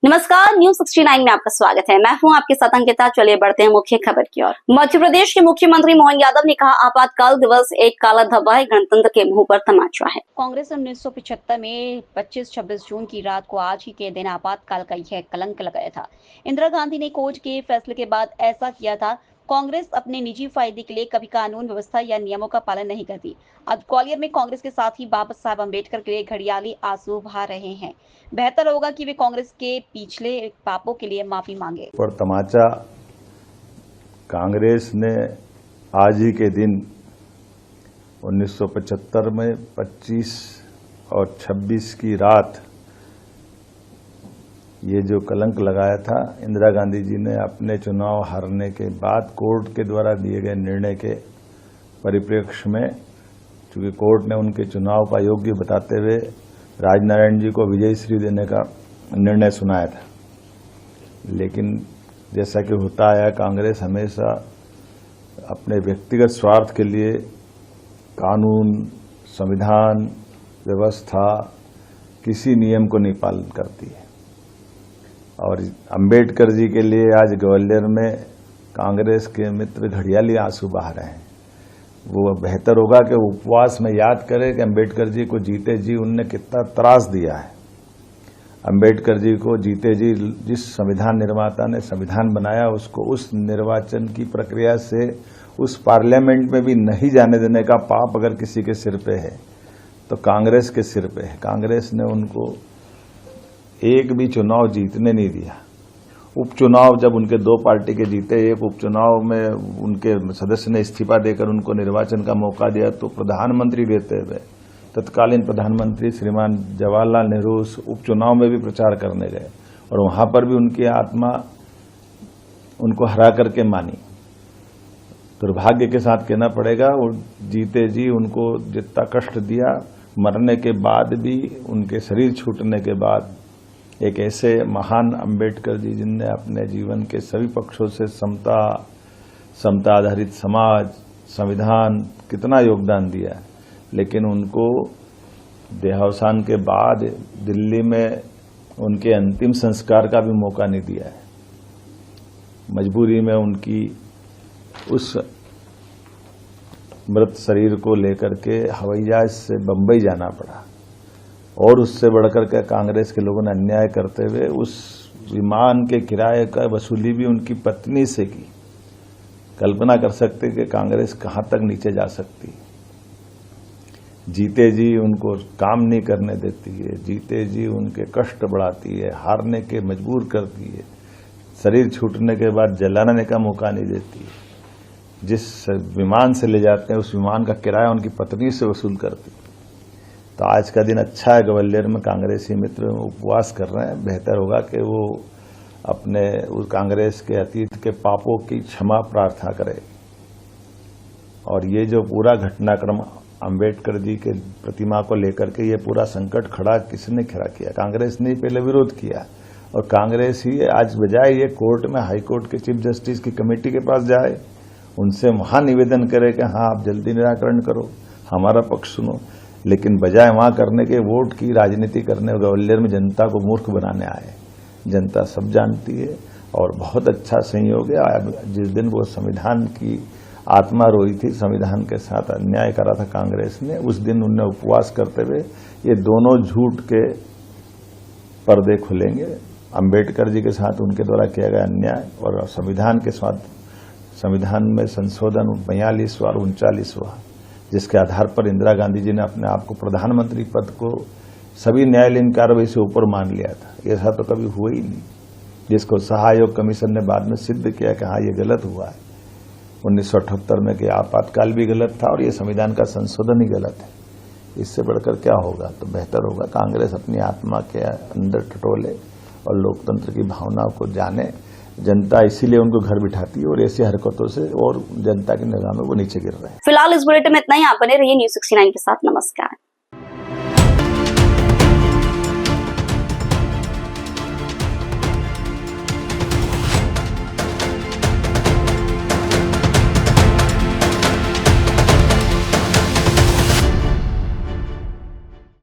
नमस्कार, न्यूज 69 में आपका स्वागत है। मैं हूं आपके साथ अंकिता। चलिए बढ़ते हैं मुख्य खबर की ओर। मध्य प्रदेश के मुख्यमंत्री मोहन यादव ने कहा, आपातकाल दिवस एक काला धब्बा है, गणतंत्र के मुंह पर तमाचा है। कांग्रेस 1975 में 25-26 जून की रात को आज ही के दिन आपातकाल का यह कलंक लगाया था। इंदिरा गांधी ने कोर्ट के फैसले के बाद ऐसा किया था। कांग्रेस अपने निजी फायदे के लिए कभी कानून व्यवस्था या नियमों का पालन नहीं करती। आज ग्वालियर में कांग्रेस के साथ ही बाबा साहब अम्बेडकर के लिए घड़ियाली आंसू बहा रहे हैं। बेहतर होगा कि वे कांग्रेस के पिछले पापों के लिए माफी मांगे। पर तमाचा कांग्रेस ने आज ही के दिन 1975 में 25 और 26 की रात ये जो कलंक लगाया था, इंदिरा गांधी जी ने अपने चुनाव हारने के बाद कोर्ट के द्वारा दिए गए निर्णय के परिप्रेक्ष्य में, चूंकि कोर्ट ने उनके चुनाव का योग्य बताते हुए राजनारायण जी को विजय श्री देने का निर्णय सुनाया था। लेकिन जैसा कि होता आया, कांग्रेस हमेशा अपने व्यक्तिगत स्वार्थ के लिए कानून, संविधान, व्यवस्था, किसी नियम को नहीं पालन करती है। और अंबेडकर जी के लिए आज ग्वालियर में कांग्रेस के मित्र घड़ियाली आंसू बहा रहे हैं। वो बेहतर होगा कि उपवास में याद करें कि अंबेडकर जी को जीते जी उनने कितना त्रास दिया है। अंबेडकर जी को जीते जी जिस संविधान निर्माता ने संविधान बनाया, उसको उस निर्वाचन की प्रक्रिया से उस पार्लियामेंट में भी नहीं जाने देने का पाप अगर किसी के सिर पे है तो कांग्रेस के सिर पे है। कांग्रेस ने उनको एक भी चुनाव जीतने नहीं दिया। उपचुनाव जब उनके दो पार्टी के जीते, एक उपचुनाव में उनके सदस्य ने इस्तीफा देकर उनको निर्वाचन का मौका दिया, तो प्रधानमंत्री रहते हुए तत्कालीन प्रधानमंत्री श्रीमान जवाहरलाल नेहरू उस उपचुनाव में भी प्रचार करने गए और वहां पर भी उनकी आत्मा उनको हरा करके मानी। दुर्भाग्य के साथ कहना पड़ेगा, वो जीते जी उनको जितना कष्ट दिया, मरने के बाद भी, उनके शरीर छूटने के बाद, एक ऐसे महान अंबेडकर जी जिनने अपने जीवन के सभी पक्षों से समता आधारित समाज, संविधान कितना योगदान दिया, लेकिन उनको देहावसान के बाद दिल्ली में उनके अंतिम संस्कार का भी मौका नहीं दिया है। मजबूरी में उनकी उस मृत शरीर को लेकर के हवाई जहाज से बंबई जाना पड़ा और उससे बढ़कर के कांग्रेस के लोगों ने अन्याय करते हुए उस विमान के किराए का वसूली भी उनकी पत्नी से की। कल्पना कर सकते कि कांग्रेस कहां तक नीचे जा सकती। जीते जी उनको काम नहीं करने देती है, जीते जी उनके कष्ट बढ़ाती है, हारने के मजबूर करती है, शरीर छूटने के बाद जलाने का मौका नहीं देती। जिस विमान से ले जाते हैं उस विमान का किराया उनकी पत्नी से वसूल करती। तो आज का दिन अच्छा है, ग्वालियर में कांग्रेसी मित्र उपवास कर रहे हैं। बेहतर होगा कि वो अपने उस कांग्रेस के अतीत के पापों की क्षमा प्रार्थना करें। और ये जो पूरा घटनाक्रम अंबेडकर जी के प्रतिमा को लेकर के ये पूरा संकट खड़ा किसने खड़ा किया? कांग्रेस ने पहले विरोध किया और कांग्रेस ही आज बजाय ये कोर्ट में, हाई कोर्ट के चीफ जस्टिस की कमेटी के पास जाए, उनसे वहां निवेदन करे कि हाँ आप जल्दी निराकरण करो, हमारा पक्ष सुनो, लेकिन बजाय वहां करने के वोट की राजनीति करने ग्वालियर में जनता को मूर्ख बनाने आए। जनता सब जानती है और बहुत अच्छा संयोग है। जिस दिन वो संविधान की आत्मा रोई थी, संविधान के साथ अन्याय करा था कांग्रेस ने, उस दिन उन्हें उपवास करते हुए ये दोनों झूठ के पर्दे खुलेंगे। अंबेडकर जी के साथ उनके द्वारा किया गया अन्याय और संविधान के साथ, संविधान में संशोधन 42वां और 39वां, जिसके आधार पर इंदिरा गांधी जी ने अपने आप को प्रधानमंत्री पद को सभी न्यायालयीन कार्रवाई से ऊपर मान लिया था। ऐसा तो कभी हुआ ही नहीं, जिसको शाह आयोग कमीशन ने बाद में सिद्ध किया कि हाँ ये गलत हुआ है 1978 में, कि आपातकाल भी गलत था और ये संविधान का संशोधन ही गलत है। इससे बढ़कर क्या होगा? तो बेहतर होगा कांग्रेस अपनी आत्मा के अंदर टटोले और लोकतंत्र की भावनाओं को जाने। जनता इसीलिए उनको घर बिठाती है और ऐसी हरकतों से और जनता की निगाह में वो नीचे गिर रहे हैं। फिलहाल इस बुलेटिन में इतना ही। आप बने रहिए न्यूज 69 के साथ। नमस्कार।